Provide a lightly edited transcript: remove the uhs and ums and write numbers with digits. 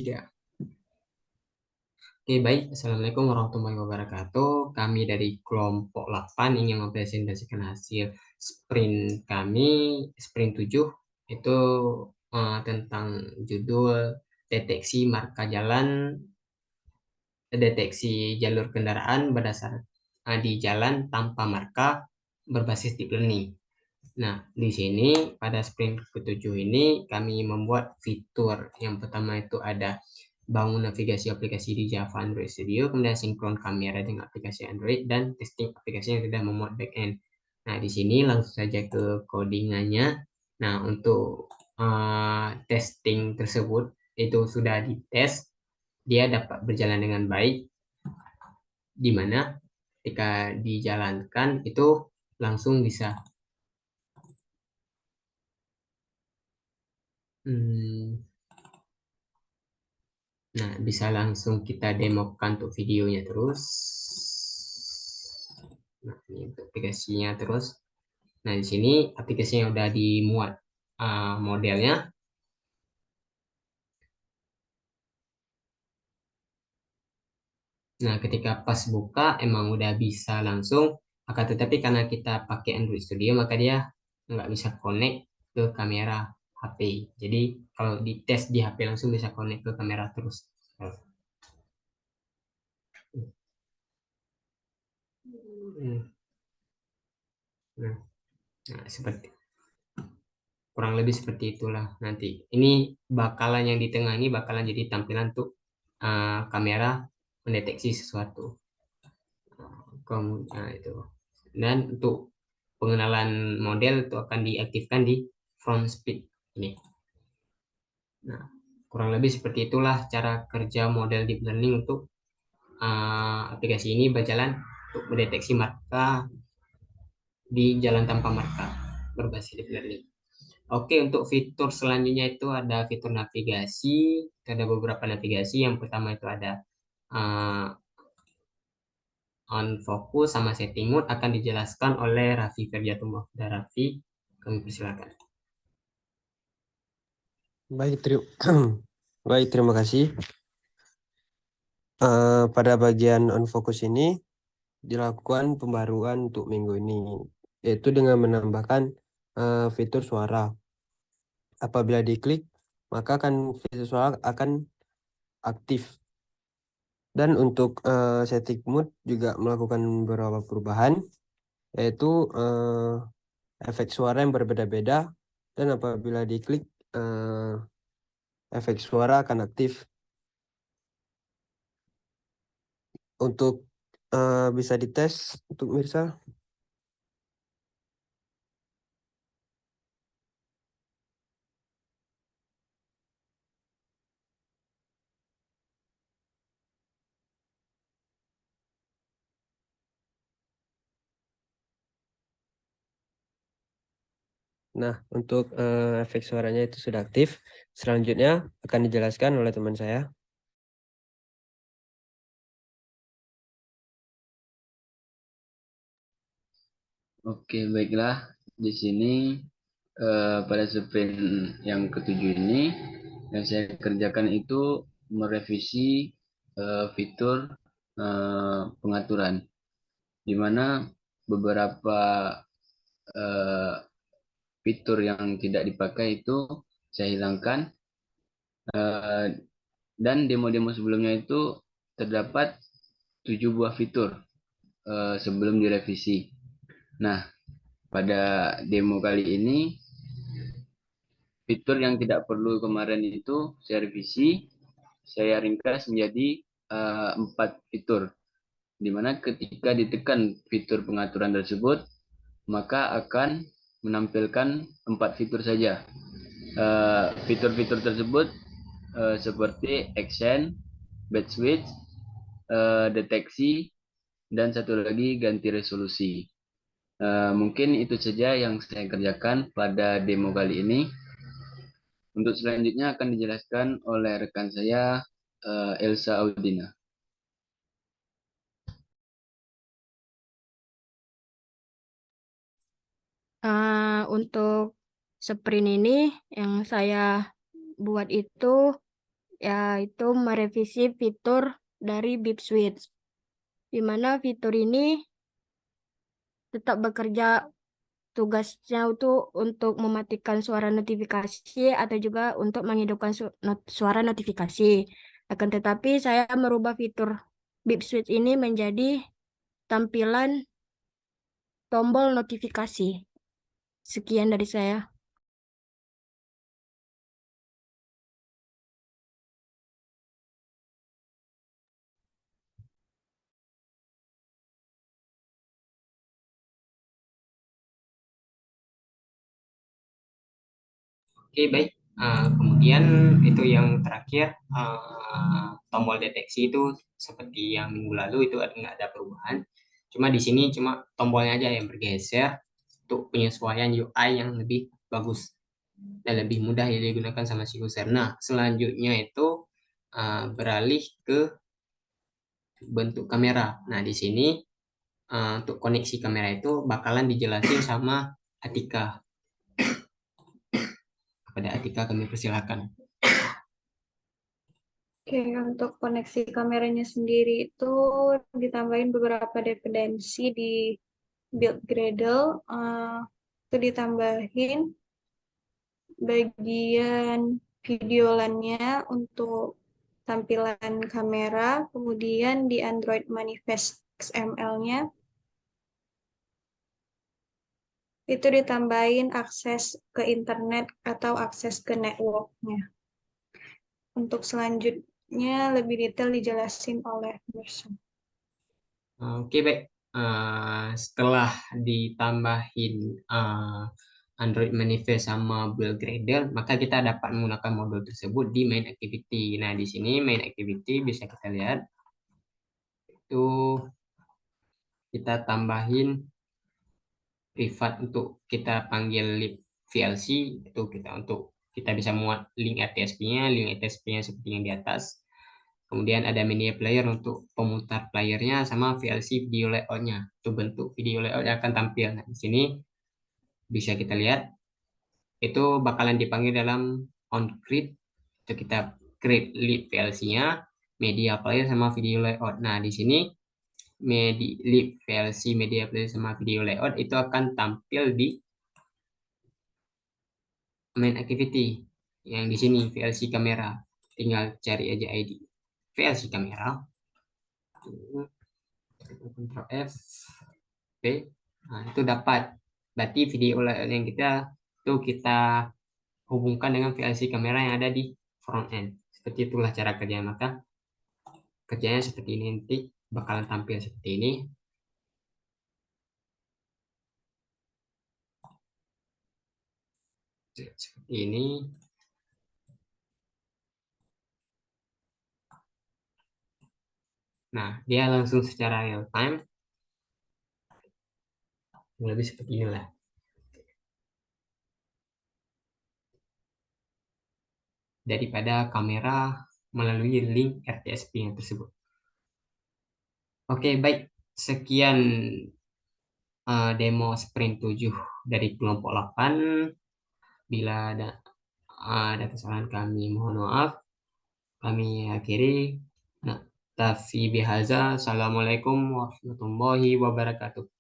3. Oke, baik. Assalamualaikum warahmatullahi wabarakatuh. Kami dari kelompok 8 ingin mempresentasikan hasil sprint kami, sprint 7, itu tentang judul deteksi marka jalan, deteksi jalur kendaraan berdasar di jalan tanpa marka berbasis deep learning. Nah, di sini pada sprint ke-7 ini kami membuat fitur yang pertama itu ada bangun navigasi aplikasi di Java Android Studio, kemudian sinkron kamera dengan aplikasi Android, dan testing aplikasi yang sudah memuat backend. Nah, di sini langsung saja ke codingannya. Nah, untuk testing tersebut itu sudah dites, dia dapat berjalan dengan baik, di mana ketika dijalankan itu langsung bisa nah, bisa langsung kita demokan untuk videonya terus. Nah, ini untuk aplikasinya terus. Nah, di sini aplikasinya udah dimuat modelnya. Nah, ketika pas buka emang udah bisa langsung. Akan tetapi karena kita pakai Android Studio maka dia nggak bisa connect ke kamera HP. Jadi kalau dites di HP langsung bisa connect ke kamera terus. Nah, nah, seperti kurang lebih seperti itulah nanti. Ini bakalan yang di tengah ini bakalan jadi tampilan untuk kamera mendeteksi sesuatu. Kemudian itu. Dan untuk pengenalan model itu akan diaktifkan di front speed ini. Nah, kurang lebih seperti itulah cara kerja model deep learning untuk aplikasi ini berjalan untuk mendeteksi marka di jalan tanpa marka berbasis deep learning. Oke, untuk fitur selanjutnya itu ada fitur navigasi. Ada beberapa navigasi. Yang pertama itu ada uh, on focus sama setting mode akan dijelaskan oleh Raffi Ferdiatumah. Dan Raffi, kami persilakan. Baik, baik, terima kasih. Pada bagian on focus ini dilakukan pembaruan untuk minggu ini, yaitu dengan menambahkan fitur suara. Apabila diklik, maka fitur suara akan aktif. Dan untuk setting mode juga melakukan beberapa perubahan, yaitu efek suara yang berbeda-beda. Dan apabila diklik, efek suara akan aktif. Untuk bisa dites untuk Mirsa. Nah, untuk efek suaranya itu sudah aktif. Selanjutnya akan dijelaskan oleh teman saya. Oke, baiklah. Di sini pada sprint yang ke-7 ini yang saya kerjakan itu merevisi fitur pengaturan, di mana beberapa eh, fitur yang tidak dipakai itu saya hilangkan, eh, dan demo-demo sebelumnya itu terdapat 7 buah fitur sebelum direvisi. Nah, pada demo kali ini fitur yang tidak perlu kemarin itu saya revisi, saya ringkas menjadi 4 fitur, di mana ketika ditekan fitur pengaturan tersebut maka akan menampilkan 4 fitur saja. Fitur-fitur tersebut seperti accent, bed switch, deteksi, dan satu lagi ganti resolusi. Mungkin itu saja yang saya kerjakan pada demo kali ini. Untuk selanjutnya akan dijelaskan oleh rekan saya, Elsa Audina. Untuk sprint ini yang saya buat itu yaitu merevisi fitur dari Beep Switch, di mana fitur ini tetap bekerja. Tugasnya itu untuk mematikan suara notifikasi atau juga untuk menghidupkan suara notifikasi. Akan tetapi saya merubah fitur Beep Switch ini menjadi tampilan tombol notifikasi. Sekian dari saya. Oke, baik. Kemudian itu yang terakhir, tombol deteksi itu seperti yang minggu lalu itu nggak ada perubahan. Cuma di sini cuma tombolnya aja yang bergeser untuk penyesuaian UI yang lebih bagus dan lebih mudah ya digunakan sama si user. Nah, selanjutnya itu beralih ke bentuk kamera. Nah, di sini untuk koneksi kamera itu bakalan dijelasin sama Atika. Kepada Atika kami persilakan. Oke, untuk koneksi kameranya sendiri itu ditambahin beberapa dependensi di build Gradle. Itu ditambahin bagian video LAN-nya untuk tampilan kamera, kemudian di Android Manifest XML-nya itu ditambahin akses ke internet atau akses ke network-nya. Untuk selanjutnya lebih detail dijelasin oleh Merson. Oke, baik. Setelah ditambahin Android Manifest sama Build Gradle, maka kita dapat menggunakan modul tersebut di main activity. Nah, di sini main activity bisa kita lihat itu kita tambahin privat untuk kita panggil lib VLC, itu kita bisa muat link RTSP-nya, link RTSP-nya seperti yang di atas. Kemudian ada media player untuk pemutar playernya sama VLC video layout-nya. Itu bentuk video layout yang akan tampil. Nah, di sini bisa kita lihat itu bakalan dipanggil dalam onCreate. Itu kita create lib VLC-nya, media player sama video layout. Nah, di sini lib VLC, media player sama video layout itu akan tampil di main activity yang di sini VLC kamera. Tinggal cari aja ID VLC kamera. Ctrl F P. Nah, itu dapat. Berarti video yang itu kita hubungkan dengan VLC kamera yang ada di front end. Seperti itulah cara kerja. Maka kerjanya seperti ini, nanti bakalan tampil seperti ini. Seperti ini. Nah, dia langsung secara real time. Lebih seperti inilah. Daripada kamera melalui link RTSP yang tersebut. Oke, baik. Sekian demo sprint 7 dari kelompok 8. Bila ada kesalahan kami mohon maaf. Kami akhiri. Nah, tafi bihaza. Assalamualaikum warahmatullahi wabarakatuh.